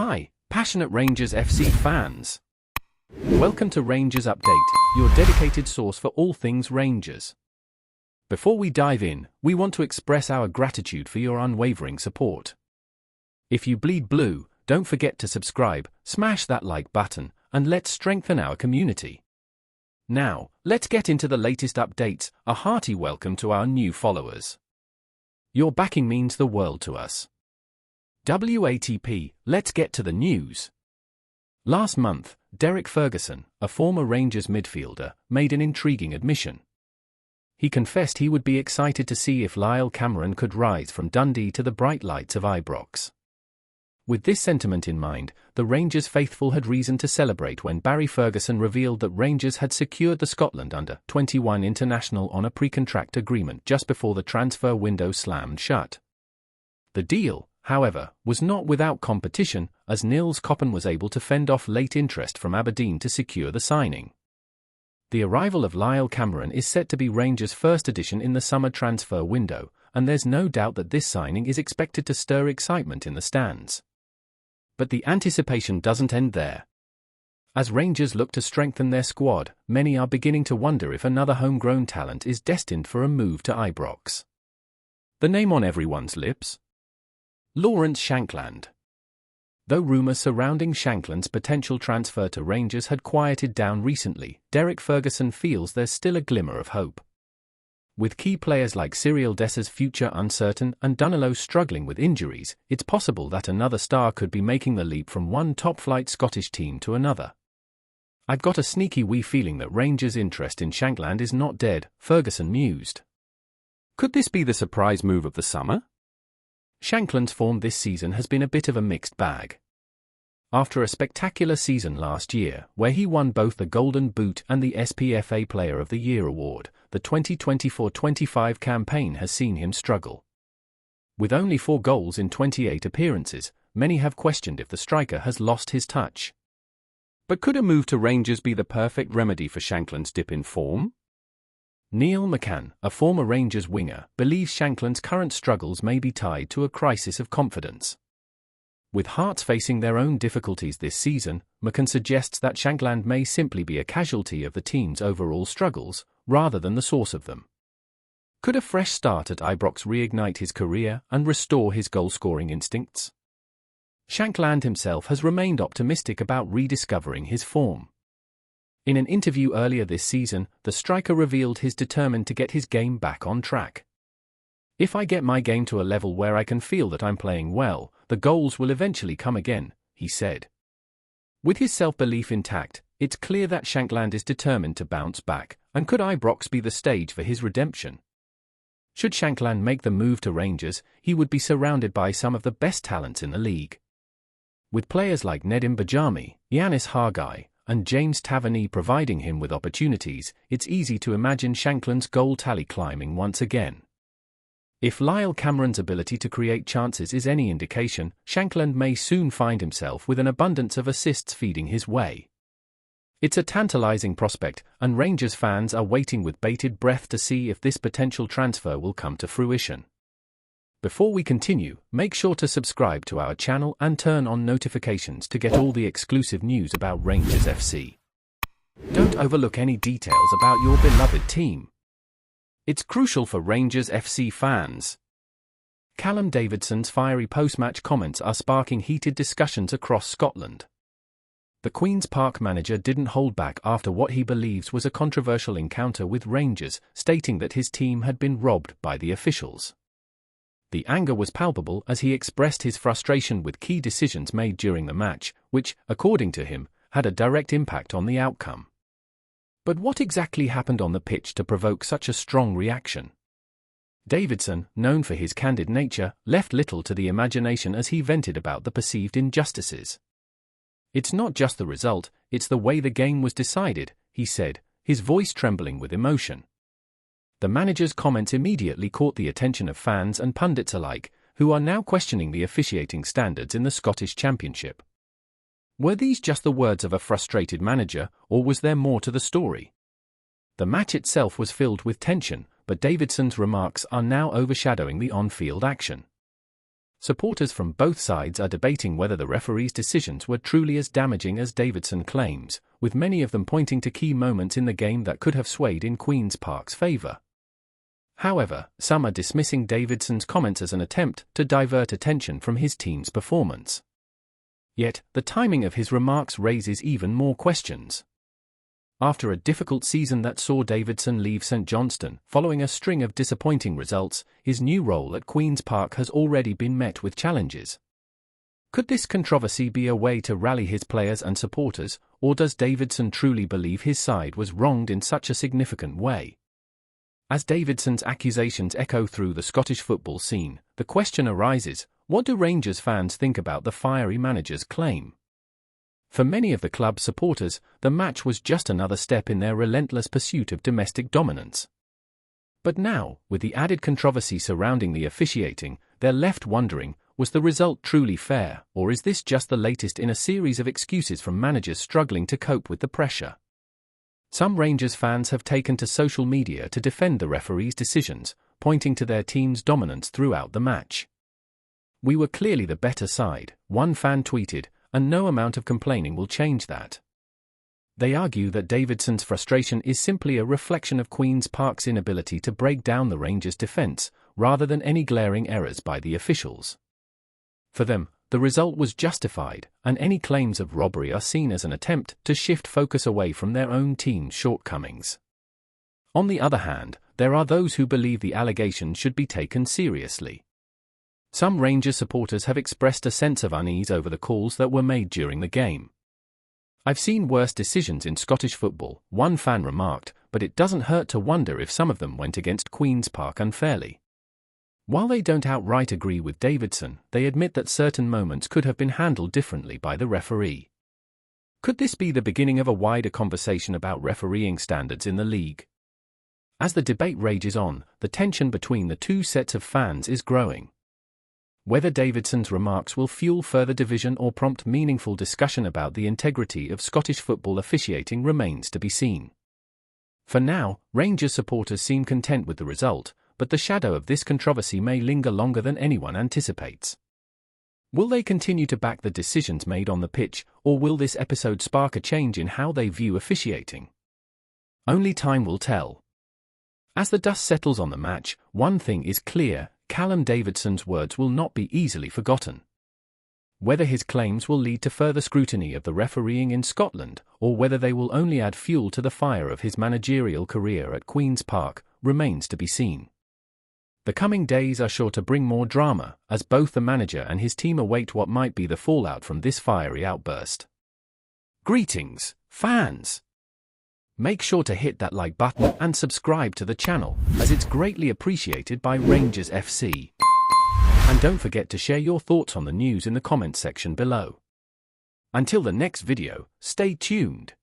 Hi, passionate Rangers FC fans. Welcome to Rangers Update, your dedicated source for all things Rangers. Before we dive in, we want to express our gratitude for your unwavering support. If you bleed blue, don't forget to subscribe, smash that like button, and let's strengthen our community. Now, let's get into the latest updates. A hearty welcome to our new followers. Your backing means the world to us. WATP, let's get to the news. Last month, Derek Ferguson, a former Rangers midfielder, made an intriguing admission. He confessed he would be excited to see if Lyle Cameron could rise from Dundee to the bright lights of Ibrox. With this sentiment in mind, the Rangers faithful had reason to celebrate when Barry Ferguson revealed that Rangers had secured the Scotland under-21 international on a pre-contract agreement just before the transfer window slammed shut. The deal, however, was not without competition, as Nils Koppen was able to fend off late interest from Aberdeen to secure the signing. The arrival of Lyle Cameron is set to be Rangers' first addition in the summer transfer window, and there's no doubt that this signing is expected to stir excitement in the stands. But the anticipation doesn't end there. As Rangers look to strengthen their squad, many are beginning to wonder if another homegrown talent is destined for a move to Ibrox. The name on everyone's lips? Lawrence Shankland. Though rumours surrounding Shankland's potential transfer to Rangers had quieted down recently, Derek Ferguson feels there's still a glimmer of hope. With key players like Cyril Dessers' future uncertain and Danilo struggling with injuries, it's possible that another star could be making the leap from one top-flight Scottish team to another. I've got a sneaky wee feeling that Rangers' interest in Shankland is not dead, Ferguson mused. Could this be the surprise move of the summer? Shankland's form this season has been a bit of a mixed bag. After a spectacular season last year, where he won both the Golden Boot and the SPFA Player of the Year award, the 2024-25 campaign has seen him struggle. With only 4 goals in 28 appearances, many have questioned if the striker has lost his touch. But could a move to Rangers be the perfect remedy for Shankland's dip in form? Neil McCann, a former Rangers winger, believes Shankland's current struggles may be tied to a crisis of confidence. With Hearts facing their own difficulties this season, McCann suggests that Shankland may simply be a casualty of the team's overall struggles, rather than the source of them. Could a fresh start at Ibrox reignite his career and restore his goal-scoring instincts? Shankland himself has remained optimistic about rediscovering his form. In an interview earlier this season, the striker revealed he's determined to get his game back on track. If I get my game to a level where I can feel that I'm playing well, the goals will eventually come again, he said. With his self-belief intact, it's clear that Shankland is determined to bounce back, and could Ibrox be the stage for his redemption? Should Shankland make the move to Rangers, he would be surrounded by some of the best talents in the league. With players like Nedim Bajami, Yanis Hargai, and James Tavernier providing him with opportunities, it's easy to imagine Shankland's goal tally climbing once again. If Lyle Cameron's ability to create chances is any indication, Shankland may soon find himself with an abundance of assists feeding his way. It's a tantalizing prospect, and Rangers fans are waiting with bated breath to see if this potential transfer will come to fruition. Before we continue, make sure to subscribe to our channel and turn on notifications to get all the exclusive news about Rangers FC. Don't overlook any details about your beloved team. It's crucial for Rangers FC fans. Callum Davidson's fiery post-match comments are sparking heated discussions across Scotland. The Queen's Park manager didn't hold back after what he believes was a controversial encounter with Rangers, stating that his team had been robbed by the officials. The anger was palpable as he expressed his frustration with key decisions made during the match, which, according to him, had a direct impact on the outcome. But what exactly happened on the pitch to provoke such a strong reaction? Davidson, known for his candid nature, left little to the imagination as he vented about the perceived injustices. It's not just the result, it's the way the game was decided, he said, his voice trembling with emotion. The manager's comments immediately caught the attention of fans and pundits alike, who are now questioning the officiating standards in the Scottish Championship. Were these just the words of a frustrated manager, or was there more to the story? The match itself was filled with tension, but Davidson's remarks are now overshadowing the on-field action. Supporters from both sides are debating whether the referee's decisions were truly as damaging as Davidson claims, with many of them pointing to key moments in the game that could have swayed in Queen's Park's favour. However, some are dismissing Davidson's comments as an attempt to divert attention from his team's performance. Yet, the timing of his remarks raises even more questions. After a difficult season that saw Davidson leave St Johnstone following a string of disappointing results, his new role at Queen's Park has already been met with challenges. Could this controversy be a way to rally his players and supporters, or does Davidson truly believe his side was wronged in such a significant way? As Davidson's accusations echo through the Scottish football scene, the question arises, what do Rangers fans think about the fiery manager's claim? For many of the club's supporters, the match was just another step in their relentless pursuit of domestic dominance. But now, with the added controversy surrounding the officiating, they're left wondering, was the result truly fair, or is this just the latest in a series of excuses from managers struggling to cope with the pressure? Some Rangers fans have taken to social media to defend the referee's decisions, pointing to their team's dominance throughout the match. "We were clearly the better side," one fan tweeted, "and no amount of complaining will change that." They argue that Davidson's frustration is simply a reflection of Queen's Park's inability to break down the Rangers' defence, rather than any glaring errors by the officials. For them, the result was justified, and any claims of robbery are seen as an attempt to shift focus away from their own team's shortcomings. On the other hand, there are those who believe the allegations should be taken seriously. Some Rangers supporters have expressed a sense of unease over the calls that were made during the game. "I've seen worse decisions in Scottish football," one fan remarked, "but it doesn't hurt to wonder if some of them went against Queen's Park unfairly." While they don't outright agree with Davidson, they admit that certain moments could have been handled differently by the referee. Could this be the beginning of a wider conversation about refereeing standards in the league? As the debate rages on, the tension between the two sets of fans is growing. Whether Davidson's remarks will fuel further division or prompt meaningful discussion about the integrity of Scottish football officiating remains to be seen. For now, Rangers supporters seem content with the result, but the shadow of this controversy may linger longer than anyone anticipates. Will they continue to back the decisions made on the pitch, or will this episode spark a change in how they view officiating? Only time will tell. As the dust settles on the match, one thing is clear: Callum Davidson's words will not be easily forgotten. Whether his claims will lead to further scrutiny of the refereeing in Scotland, or whether they will only add fuel to the fire of his managerial career at Queen's Park, remains to be seen. The coming days are sure to bring more drama, as both the manager and his team await what might be the fallout from this fiery outburst. Greetings, fans! Make sure to hit that like button and subscribe to the channel, as it's greatly appreciated by Rangers FC. And don't forget to share your thoughts on the news in the comments section below. Until the next video, stay tuned.